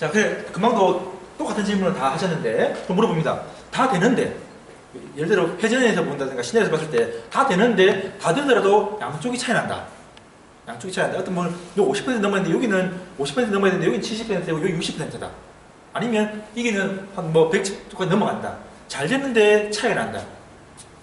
자, 그래, 금방도 똑같은 질문을 다 하셨는데, 또 물어봅니다. 다 되는데, 예를 들어 회전에서 본다든가 시내에서 봤을 때 다 되는데, 다 되더라도 양쪽이 차이 난다. 양쪽이 차이 난다. 어떤 분은 50% 넘었는데 여기는 50% 넘어야 되는데 여기는 70%고 여기 60%다. 아니면 여기는 한 뭐 100%까지 넘어간다. 잘 됐는데 차이가 난다.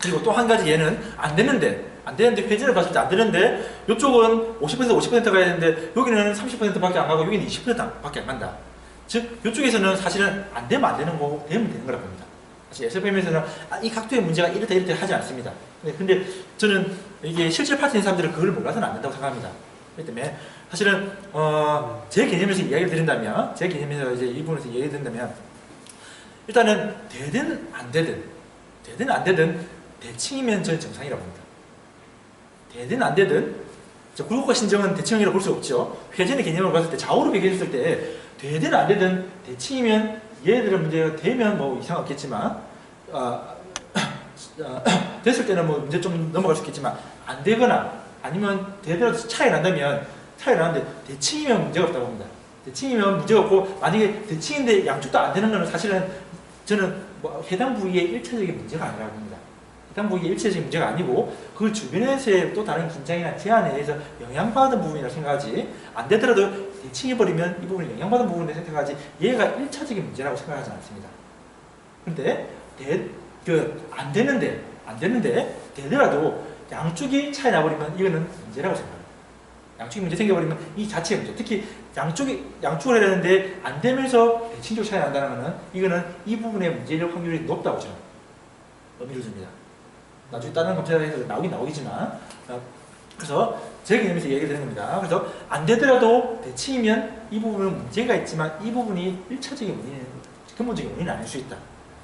그리고 또 한 가지 얘는 안 되는데 회전을 봤을 때 안 되는데 이쪽은 50% 가야 되는데 여기는 30%밖에 안 가고 여기는 20%밖에 안 간다. 즉 이쪽에서는 사실은 안 되면 안 되는 거고 되면 되는 거라고 봅니다. 사실 SFM에서는 이 각도의 문제가 이렇다 하지 않습니다. 근데 저는 이게 실제 파트인 사람들은 그걸 몰라서는 안 된다고 생각합니다. 그렇기 때문에 사실은 제 개념에서 이야기를 드린다면 제 개념에서 이제 이 부분에서 이야기를 드린다면 일단은 되든 안 되든 대칭이면 저는 정상이라고 봅니다. 되든 안 되든 굴곡과 신정은 대칭이라고 볼 수 없죠. 회전의 개념을 봤을 때 좌우로 비교했을 때 되든 안 되든 대칭이면 얘들의 문제가 되면 뭐 이상 없겠지만 됐을 때는 뭐 문제 좀 넘어갈 수 있겠지만 안 되거나 아니면 되더라도 차이가 난다면 차이가 나는데 대칭이면 문제가 없다고 봅니다. 대칭이면 문제가 없고 만약에 대칭인데 양쪽도 안 되는 거는 사실은 저는 뭐 해당 부위의 일차적인 문제가 아니라고 봅니다. 해당 부위의 일차적인 문제가 아니고 그 주변에서의 또 다른 긴장이나 제한에 의해서 영향받은 부분이라고 생각하지 안 되더라도 대칭해버리면 이 부분이 영향받은 부분을 생각하지 얘가 일차적인 문제라고 생각하지 않습니다. 그런데 안 되는데 되더라도 양쪽이 차이 나버리면 이거는 문제라고 생각합니다. 양쪽이 문제 생겨버리면 이 자체의 문제, 특히 양쪽을 해야 되는데 안 되면서 대칭적으로 차이 난다는 것은 이거는 이 부분의 문제일 확률이 높다고 저는 의미를 줍니다. 나중에 다른 검사에서 나오겠지만 그래서 제 개념에서 얘기를 드리는 겁니다. 그래서 안 되더라도 대칭이면 이 부분은 문제가 있지만 이 부분이 1차적인 원인은 근본적인 원인은 아닐 수 있다.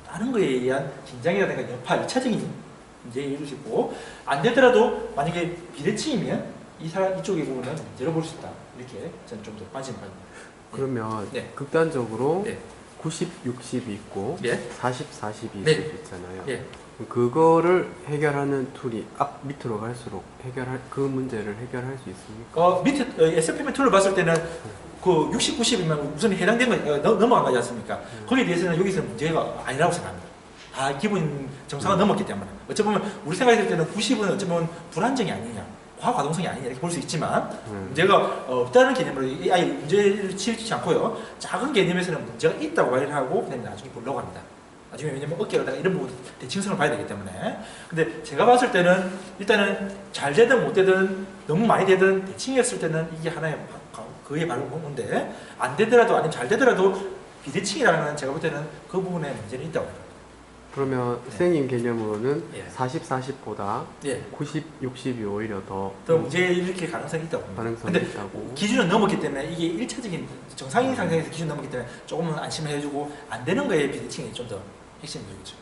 다른 거에 의한 긴장이라든가 여파 2차적인 문제에 이룰 수 있고 안 되더라도 만약에 비대칭이면 이쪽의 부분은 문제로 볼 수 있다. 이렇게 저는 좀 더 관심을 가집니다. 그러면 네. 극단적으로 네. 90, 60이 있고 네. 40, 40이 네. 있잖아요. 네. 그거를 해결하는 툴이 밑으로 갈수록 그 문제를 해결할 수 있습니까? 밑에 SFM 툴을 봤을 때는 그 60, 90이면 우선 해당된 거 넘어간 거지 않습니까? 거기에 대해서는 여기서는 문제가 아니라고 생각합니다. 다 기본 정상은 넘었기 때문에 어쩌면 우리 생각했을 때는 90은 어쩌면 불안정이 아니냐 과가동성이 아니냐 이렇게 볼 수 있지만 문제가 없다는 개념으로 아예 문제를 치우치지 않고요. 작은 개념에서는 문제가 있다고 말을 하고 그다음에 나중에 보려고 합니다. 나중에 왜냐면 어깨라든가 이런 부분 대칭성을 봐야 되기 때문에. 근데 제가 봤을 때는 일단은 잘 되든 못 되든 너무 많이 되든 대칭이었을 때는 이게 하나의 그게 바로 뭔데 안 되더라도 아니면 잘 되더라도 비대칭이라는 건 제가 볼 때는 그 부분에 문제는 있다고 합니다. 그러면 네. 선생님 개념으로는 예. 40, 40보다 예. 90, 60이 오히려 더 문제 일으킬 가능성이 있다고 봅니다. 가능성이 근데 있다고. 기준은 넘었기 때문에 이게 1차적인 정상인 상태에서 기준 넘었기 때문에 조금은 안심을 해주고 안 되는 거에 비대칭이 좀 더 핵심적이죠.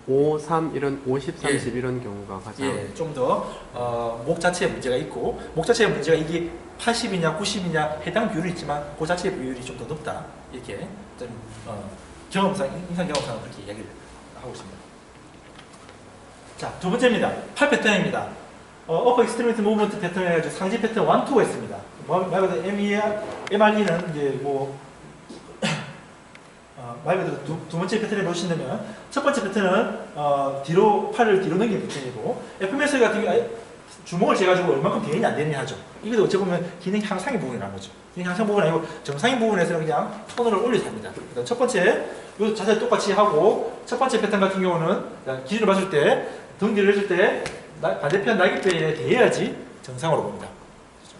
5, 3 이런 50, 30 예. 이런 경우가 가장 좀 더 목 자체에 문제가 있고 목 자체에 문제가 이게 80이냐 90이냐 해당 비율이 있지만 그 자체의 비율이 좀 더 높다 이렇게 좀 경험상 인상 경험상 그렇게 이야기를 하고 있습니다. 자, 두 번째입니다. 팔 패턴입니다. 어퍼 익스트리미티 무브먼트 패턴 해가지고 상지 패턴 1, 2가 있습니다. 말 그대로 MRE는 이제 뭐 말 그대로 두 번째 패턴을 보신다면 첫 번째 패턴은 팔을 뒤로 넘기는 패턴이고 FMS 같은 경우 주먹을 재가지고 얼마큼 되느냐 안 되느냐 하죠. 이것도 어찌 보면 기능 향상의 부분이라는 거죠. 기능 향상 부분이 아니고 정상인 부분에서는 그냥 손을 올려서 합니다. 일단 첫 번째 이 자세 똑같이 하고 첫 번째 패턴 같은 경우는 기준을 봤을 때 등 뒤를 했을 때 반대편 날개뼈에 대해야지 정상으로 봅니다.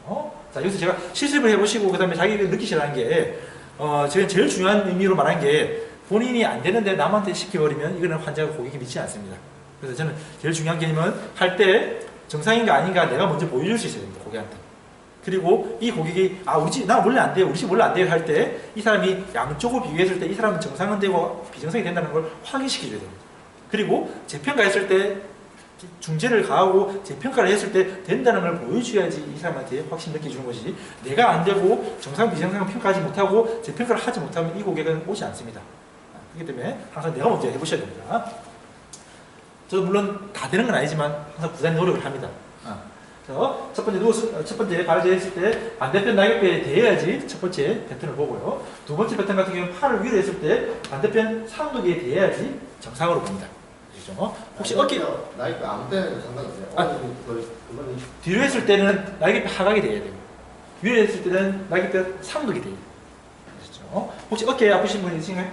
그렇죠? 자, 여기서 제가 실습을 해보시고 그 다음에 자기가 느끼시라는 게 제가 제일 중요한 의미로 말한 게 본인이 안 되는데 남한테 시켜버리면 이거는 환자가 고객이 믿지 않습니다. 그래서 저는 제일 중요한 개념은 할 때 정상인가 아닌가 내가 먼저 보여줄 수 있어야 됩니다. 고객한테. 그리고 이 고객이 우리 집 나 원래 안 돼요. 우리 집 원래 안 돼요 할 때 이 사람이 양쪽을 비교했을 때 이 사람은 정상은 되고 비정상이 된다는 걸 확인시켜줘야 됩니다. 그리고 재평가했을 때 중재를 가하고 재평가를 했을 때 된다는 걸 보여줘야지 이 사람한테 확신 느껴주는 것이지 내가 안 되고 정상 비정상 평가하지 못하고 재평가를 하지 못하면 이 고객은 오지 않습니다. 그렇기 때문에 항상 내가 먼저 해보셔야 됩니다. 저도 물론 다 되는 건 아니지만 항상 부단히 노력을 합니다. 그래서 첫 번째 발을 제했을 때 반대편 날개뼈에 대해야지 첫 번째 패턴을 보고요. 두 번째 패턴 같은 경우는 팔을 위로 했을 때 반대편 상두기에 대해야지 정상으로 봅니다. 아시죠? 혹시 어깨 날개 아무 때나 상관없어요. 그거는 뒤로 했을 때는 날개뼈 하각이 돼야 되고 위로 했을 때는 날개뼈 상두기 돼야 돼요. 아시죠? 혹시 어깨 아프신 분 있으신가요?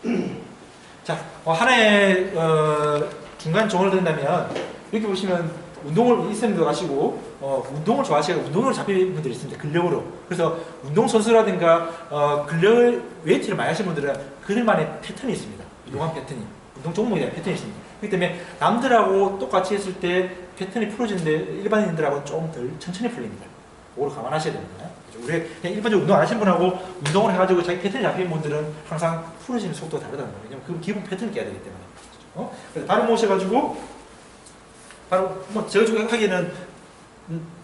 네. 자, 하나의 중간 조언을 드린다면 이렇게 보시면 운동을 이쌤도 가시고 운동을 좋아하시고 운동으로 잡히는 분들이 있습니다. 근력으로. 그래서 운동선수라든가 근력 웨이트를 많이 하시는 분들은 그들만의 패턴이 있습니다. 운동한 패턴이. 운동 종목에 대한 패턴이 있습니다. 그렇기 때문에 남들하고 똑같이 했을 때 패턴이 풀어지는데 일반인들하고는 좀 덜 천천히 풀립니다. 그걸 감안하셔야 됩니다. 우리 그냥 일반적으로 운동 안 하시는 분하고 운동을 해가지고 자기 패턴이 잡히는 분들은 항상 풀어지는 속도가 다르다는 거예요. 왜냐면 그 기본 패턴을 깨야 되기 때문에. 그래서 바로 모셔가지고 바로 제가 좀 하기에는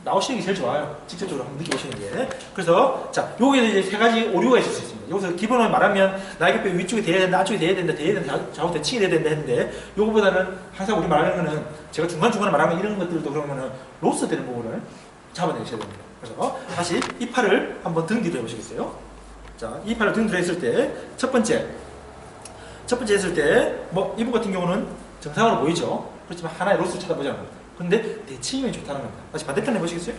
나오시는 게 제일 좋아요. 직접적으로 한번 느껴보시는 게. 그래서 자, 여기에는 이제 세 가지 오류가 있을 수 있습니다. 여기서 기본을 말하면 날개뼈 위쪽에 대야 된다, 안쪽에 대야 된다, 좌우 대칭이 돼야 된다 했는데 요거보다는 항상 우리 말하는 거는 제가 중간중간에 말하면 이런 것들도 그러면은 로스 되는 부분을 잡아내셔야 됩니다. 그래서 다시 이 팔을 한번 등 뒤로 해보시겠어요? 자, 이 팔을 등 뒤로 했을 때 첫 번째 했을 때 뭐 이분 같은 경우는 정상으로 보이죠? 그렇지만 하나의 로스를 찾아보자는 겁니다. 근데 대칭이 좋다는 겁니다. 다시 반대편 해보시겠어요?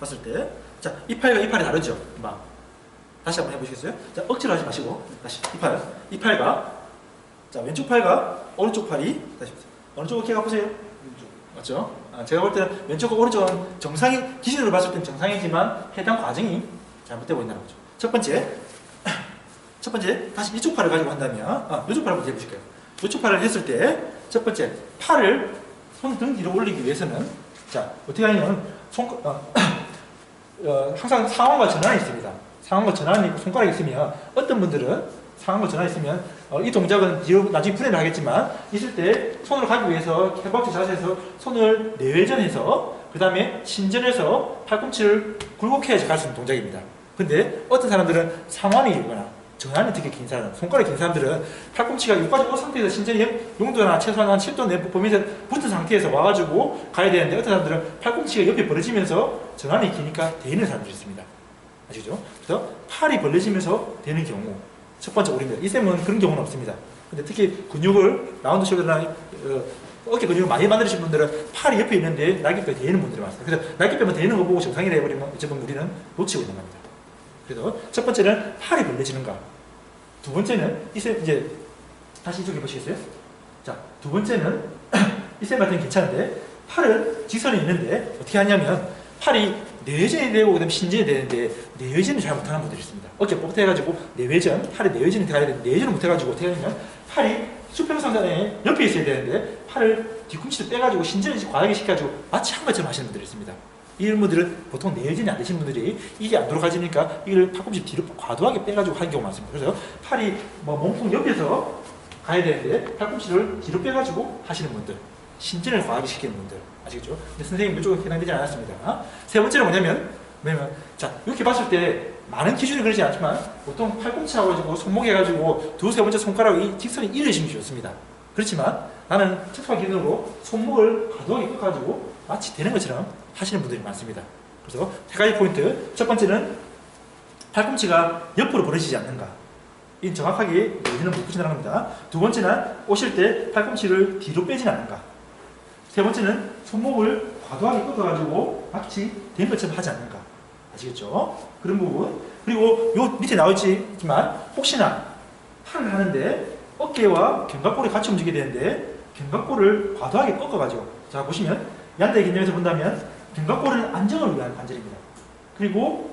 봤을 때. 자, 이 팔과 이 팔이 다르죠? 막. 다시 한번 해보시겠어요? 자, 억지로 하지 마시고. 다시. 이 팔과. 자, 왼쪽 팔과 오른쪽 팔이. 다시. 어느 쪽 어깨가 아프세요? 왼쪽. 맞죠? 제가 볼 때는 왼쪽과 오른쪽은 정상이, 기준으로 봤을 때는 정상이지만 해당 과정이 잘못되고 있다는 거죠. 첫 번째, 다시 이쪽 팔을 가지고 한다면, 이쪽 팔을 한번 해보실게요. 이쪽 팔을 했을 때, 첫 번째, 팔을 손 등 뒤로 올리기 위해서는, 자, 어떻게 하냐면, 항상 상완과 전환이 있습니다. 상완과 전환이 있고 손가락이 있으면, 어떤 분들은 상완과 전환이 있으면, 이 동작은 뒤로 나중에 분해를 하겠지만, 있을 때 손을 가기 위해서 허벅지 자세에서 손을 내외전해서, 그 다음에 신전해서 팔꿈치를 굴곡해야지 갈 수 있는 동작입니다. 근데 어떤 사람들은 상완이 일거나 전환이 되게 긴 사람, 손가락이 긴 사람들은 팔꿈치가 여기까지 온 상태에서 신전이 용도나 최소한 한 7도 내 범위에서 붙은 상태에서 와가지고 가야 되는데 어떤 사람들은 팔꿈치가 옆에 벌어지면서 전환이 기니까 되는 사람들이 있습니다. 아시죠? 그래서 팔이 벌어지면서 되는 경우 첫 번째 오류입니다. 이 쌤은 그런 경우는 없습니다. 근데 특히 근육을 라운드 숄더나 어깨 근육을 많이 만드신 분들은 팔이 옆에 있는데 날개뼈가 대는 분들이 많습니다. 그래서 날개뼈만 대는 거 보고 정상이라 해버리면 어쨌든 우리는 놓치고 있는 겁니다. 그래서 첫 번째는 팔이 벌려지는가. 두 번째는 이제 다시 이쪽에 보시겠어요? 자, 두 번째는 이쌤 같은 게 괜찮은데 팔은 직선이 있는데 어떻게 하냐면 팔이 내외전이 되고 그다음에 신전이 되는데 내외전을 잘 못하는 분들이 있습니다. 어깨 뻣뻣해가지고 내외전, 팔이 내외전이 돼야 되는데 내외전을 못해가지고 어떻게 하냐면 팔이 수평선에 옆에 있어야 되는데 팔을 뒤꿈치를 빼가지고 신전을 과하게 시켜가지고 마치 한 것처럼 하시는 분들이 있습니다. 이런 분들은 보통 내외전이 안 되신 분들이 이게 안 돌아가지니까 이걸 팔꿈치 뒤로 과도하게 빼가지고 하는 경우가 많습니다. 그래서 팔이 뭐 몸통 옆에서 가야 되는데 팔꿈치를 뒤로 빼가지고 하시는 분들, 신전을 과하게 시키는 분들 아시겠죠? 근데 선생님 이쪽은 해당되지 않았습니다. 세 번째는 뭐냐면 자 이렇게 봤을 때 많은 기준이 그러지 않지만 보통 팔꿈치하고 가지고 손목 해가지고 두 세 번째 손가락 이 직선이 이루어지는 게 좋습니다. 그렇지만 나는 특수한 기능으로 손목을 과도하게 꺾어가지고 마치 되는 것처럼 하시는 분들이 많습니다. 그래서 세 가지 포인트. 첫 번째는 팔꿈치가 옆으로 벌어지지 않는가. 이 정확하게 내지는 못 붙인다는 겁니다. 두 번째는 오실 때 팔꿈치를 뒤로 빼진 않는가. 세 번째는 손목을 과도하게 꺾어가지고 마치 된 것처럼 하지 않는가. 아시겠죠? 그런 부분. 그리고 요 밑에 나와 있지만 혹시나 팔을 하는데 어깨와 견갑골이 같이 움직이게 되는데 견갑골을 과도하게 꺾어가지고 자 보시면 양대 개념에서 본다면 견갑골은 안정을 위한 관절입니다. 그리고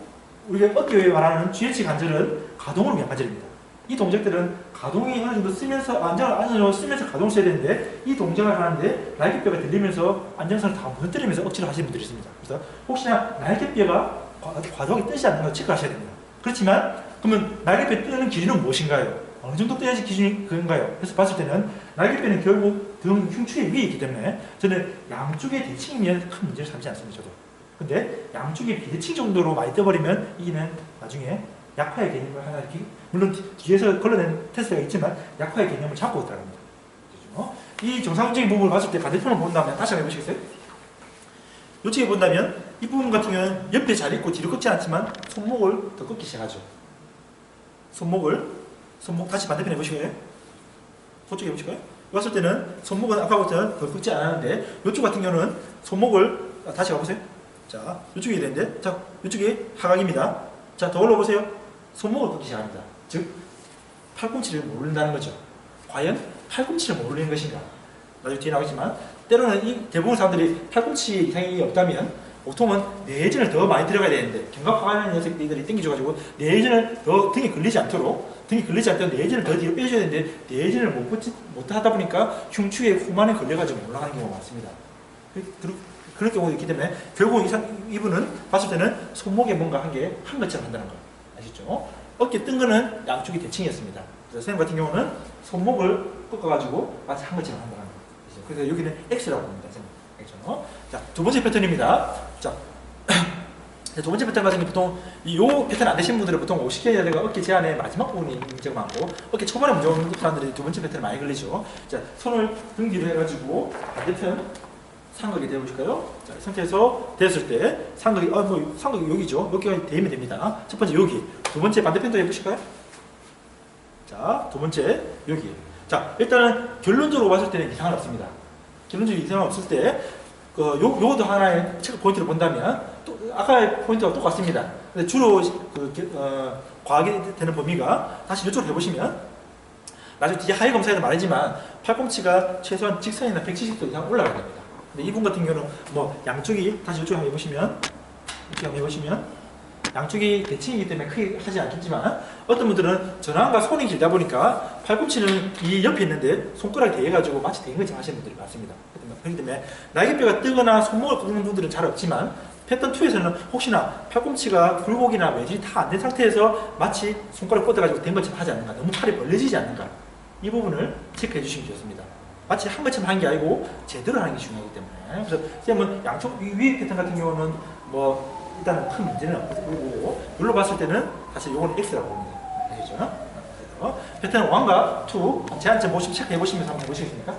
우리가 어깨에 말하는 GH 관절은 가동을 위한 관절입니다. 이 동작들은 가동이 어느 정도 쓰면서 안정을 쓰면서 가동을 써야 되는데 이 동작을 하는데 날개뼈가 들리면서 안정선을 다 무너뜨리면서 억지로 하시는 분들이 있습니다. 그래서 혹시나 날개뼈가 과도하게 뜨지 않는 걸 체크하셔야 됩니다. 그렇지만 그러면 날개뼈 뜨는 기준은 무엇인가요? 어느 정도 떠야지 기준이 그런가요? 그래서 봤을 때는 날개뼈는 결국 등 흉추의 위에 있기 때문에 저는 양쪽의 대칭이면 큰 문제를 삼지 않습니다. 저도. 근데 양쪽의 비대칭 정도로 많이 떠버리면 이는 나중에 약화의 개념을 하나 이렇게 물론 뒤에서 걸러낸 테스트가 있지만 약화의 개념을 잡고 들어갑니다. 이 정상적인 부분을 봤을 때 반대편을 본다면 다시 한번 해보시겠어요? 이쪽에 본다면 이 부분 같은 경우는 옆에 잘 있고 뒤로 꺾지 않지만 손목을 더 꺾기 시작하죠. 손목 다시 반대편 해보시고요. 그쪽에 해보실까요? 왔을 때는 손목은 아까부터는 더 꺾지 않았는데 이쪽 같은 경우는 손목을 다시 가보세요. 자, 이쪽이 되는데 자, 이쪽이 하각입니다. 자, 더 올라보세요. 손목을 꺾기 시작합니다. 즉 팔꿈치를 모른다는 거죠. 과연 팔꿈치를 모르는 것인가? 나중에 뒤에 나오겠지만 때로는 이 대부분 사람들이 팔꿈치 이상이 없다면 보통은 내전을 더 많이 들어가야 되는데 견갑하는 녀석들이 땡겨줘가지고 내전을 더 등에 걸리지 않도록 내전을 더 뒤로 빼줘야 되는데 내전을 못 하다 보니까 흉추에 후만에 걸려가지고 올라가는 경우가 많습니다. 그런 경우가 있기 때문에 결국 이분은 봤을 때는 손목에 뭔가 한 것처럼 한다는 거 아시죠? 어깨 뜬 거는 양쪽이 대칭이었습니다. 그래서 선생님 같은 경우는 손목을 꺾어가지고 마치 한 것처럼 한다는 거. 그래서 여기는 X라고 합니다. X죠. 자, 두 번째 패턴입니다. 자, 두 번째 패턴 같은 경우 보통 이 패턴 안 되신 분들은 보통 50개가 어깨 제한의 마지막 부분이 문제가 많고 어깨 초반에 문제가 오는 사람들이 두 번째 패턴 많이 걸리죠. 자, 손을 등 뒤로 해가지고 반대편 삼각이 되어보실까요? 자, 이 상태에서 되었을 때 삼각이 삼각이 여기죠. 여기가 되면 됩니다. 첫 번째 여기, 두 번째 반대편도 해보실까요? 자, 두 번째 여기. 자, 일단은 결론적으로 봤을 때는 이상은 없습니다. 결론적으로 이상은 없을 때 요것도 하나의 체크 포인트를 본다면 또 아까의 포인트와 똑같습니다. 근데 주로 과하게 되는 범위가 다시 이쪽으로 해보시면 나중에 뒤에 하위 검사에도 말하지만 팔꿈치가 최소한 직선이나 170도 이상 올라가야 됩니다. 근데 이분 같은 경우는 뭐 양쪽이 다시 이쪽에 한번 해보시면 이렇게 한번 해보시면 양쪽이 대칭이기 때문에 크게 하지 않겠지만 어떤 분들은 전완과 손이 길다 보니까 팔꿈치는 이 옆에 있는데 손가락이 대해가지고 마치 대인 것처럼 하시는 분들이 많습니다. 그렇기 때문에 날개뼈가 뜨거나 손목을 꺾는 분들은 잘 없지만 패턴 2에서는 혹시나 팔꿈치가 굴곡이나 매질이 다 안 된 상태에서 마치 손가락 뻗어가지고 된 것처럼 하지 않는가, 너무 팔이 벌려지지 않는가, 이 부분을 체크해 주시면 좋습니다. 마치 한 것처럼 하는 게 아니고 제대로 하는 게 중요하기 때문에. 그래서 선생님은 양쪽 위 패턴 같은 경우는 뭐 일단 큰 문제는 없고 눌러 봤을 때는 사실 요거는 X라고 봅니다. 아시죠? 패턴 1과 2 제한점 보시면 체크해 보시면서 한번 보시겠습니까?